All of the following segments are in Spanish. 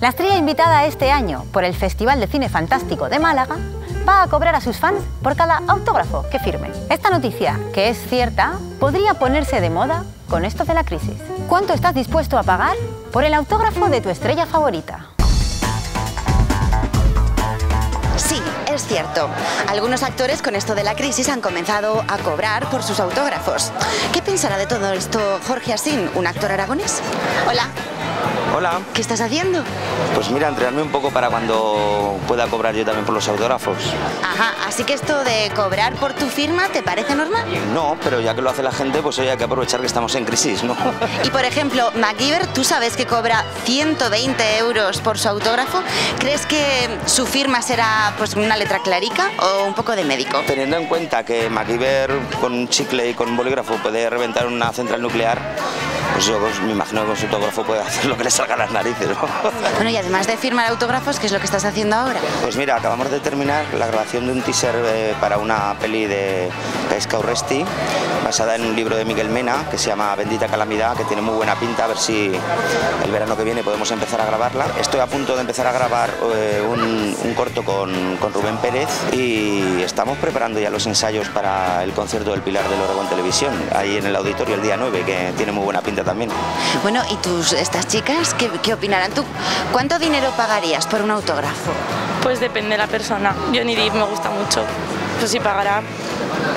La estrella invitada este año por el Festival de Cine Fantástico de Málaga va a cobrar a sus fans por cada autógrafo que firme. Esta noticia, que es cierta, podría ponerse de moda con esto de la crisis. ¿Cuánto estás dispuesto a pagar por el autógrafo de tu estrella favorita? Sí, es cierto. Algunos actores con esto de la crisis han comenzado a cobrar por sus autógrafos. ¿Qué pensará de todo esto Jorge Asín, un actor aragonés? Hola. Hola. ¿Qué estás haciendo? Pues mira, entrenarme un poco para cuando pueda cobrar yo también por los autógrafos. Ajá, así que esto de cobrar por tu firma, ¿te parece normal? No, pero ya que lo hace la gente, pues hoy hay que aprovechar que estamos en crisis, ¿no? Y por ejemplo, MacGyver, ¿tú sabes que cobra 120 euros por su autógrafo? ¿Crees que su firma será pues una letra clarica o un poco de médico? Teniendo en cuenta que MacGyver con un chicle y con un bolígrafo puede reventar una central nuclear, pues yo me imagino que con su autógrafo puede hacer lo que le salga a las narices, ¿no? Bueno, y además de firmar autógrafos, ¿qué es lo que estás haciendo ahora? Pues mira, acabamos de terminar la grabación de un teaser para una peli de Gaizka Urresti, basada en un libro de Miguel Mena, que se llama Bendita Calamidad, que tiene muy buena pinta, a ver si el verano que viene podemos empezar a grabarla. Estoy a punto de empezar a grabar un corto con Rubén Pérez y estamos preparando ya los ensayos para el concierto del Pilar del Oregón Televisión, ahí en el auditorio el día 9, que tiene muy buena pinta también. Bueno, ¿y estas chicas qué opinarán? ¿Tú cuánto dinero pagarías por un autógrafo? Pues depende de la persona. Johnny Depp me gusta mucho. Pues si pagara,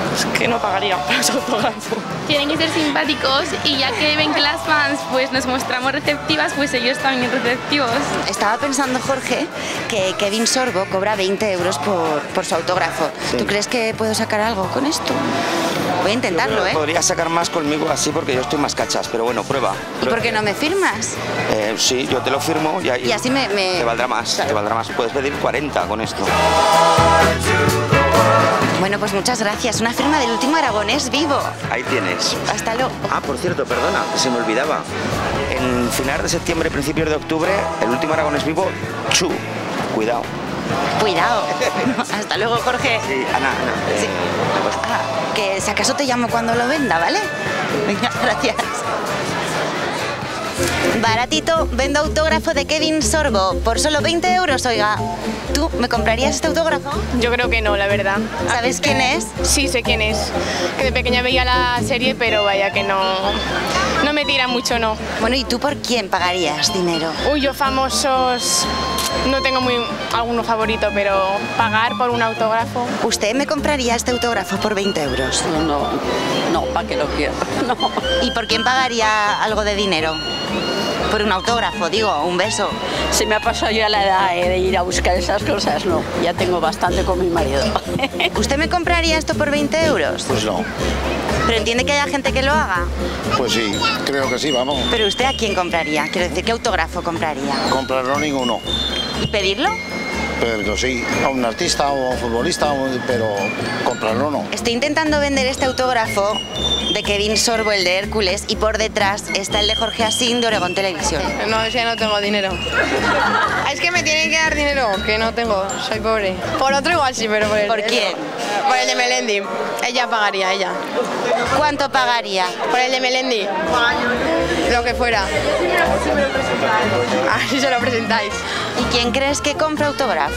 pues que no pagaría por su autógrafo. Tienen que ser simpáticos y ya que ven que las fans pues nos mostramos receptivas, pues ellos también receptivos. Estaba pensando, Jorge, que Kevin Sorbo cobra 20 euros por su autógrafo. Sí. ¿Tú crees que puedo sacar algo con esto? Voy a intentarlo, ¿eh? Podría sacar más conmigo así porque yo estoy más cachas, pero bueno, prueba. ¿Y por qué no me firmas? Sí, yo te lo firmo y así me... Te valdrá más, claro. Te valdrá más. Puedes pedir 40 con esto. Bueno, pues muchas gracias. Una firma del último aragonés vivo. Ahí tienes. Hasta luego. Ah, por cierto, perdona, que se me olvidaba. En finales de septiembre, principios de octubre, el último aragonés vivo, Chu. Cuidado. Cuidado. Hasta luego, Jorge. Sí, Ana. Sí. Que si acaso te llamo cuando lo venda, ¿vale? Venga, gracias. Baratito, vendo autógrafo de Kevin Sorbo por solo 20 euros, oiga. ¿Tú me comprarías este autógrafo? Yo creo que no, la verdad. ¿Sabes quién es? Sí, sé quién es. Que de pequeña veía la serie, pero vaya que no me tira mucho, no. Bueno, ¿y tú por quién pagarías dinero? Uy, yo famosos... No tengo alguno favorito, pero pagar por un autógrafo... ¿Usted me compraría este autógrafo por 20 euros? No, ¿para qué lo quiero? No. ¿Y por quién pagaría algo de dinero? Por un autógrafo, digo, un beso. Se me ha pasado ya la edad de ir a buscar esas cosas, no. Ya tengo bastante con mi marido. ¿Usted me compraría esto por 20 euros? Pues no. ¿Pero entiende que haya gente que lo haga? Pues sí, creo que sí, vamos. ¿Pero usted a quién compraría? Quiero decir, ¿qué autógrafo compraría? Comprarlo ninguno. ¿Y pedirlo? Pero sí, a un artista o a un futbolista, pero comprarlo no. Estoy intentando vender este autógrafo de Kevin Sorbo, el de Hércules, y por detrás está el de Jorge Asín de Oregón Televisión. No, es que no tengo dinero. Es que me tienen que dar dinero, que no tengo, soy pobre. Por otro igual sí, pero por el... ¿Por quién? Por el de Melendi. Ella pagaría, ella. ¿Cuánto pagaría? Por el de Melendi. Lo que fuera. Así se lo presentáis. ¿Y quién crees que compra autógrafos?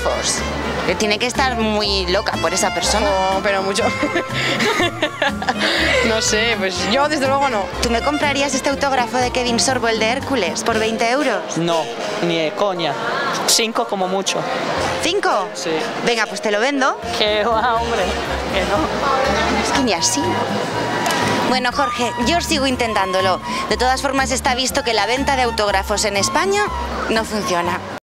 Que tiene que estar muy loca por esa persona. No, pero mucho. No sé, pues yo desde luego no. ¿Tú me comprarías este autógrafo de Kevin Sorbo, el de Hércules, por 20 euros? No, ni de coña. 5 como mucho. ¿5? Sí. Venga, pues te lo vendo. Que va, hombre, que no. Es que ni así. Bueno, Jorge, yo sigo intentándolo. De todas formas, está visto que la venta de autógrafos en España no funciona.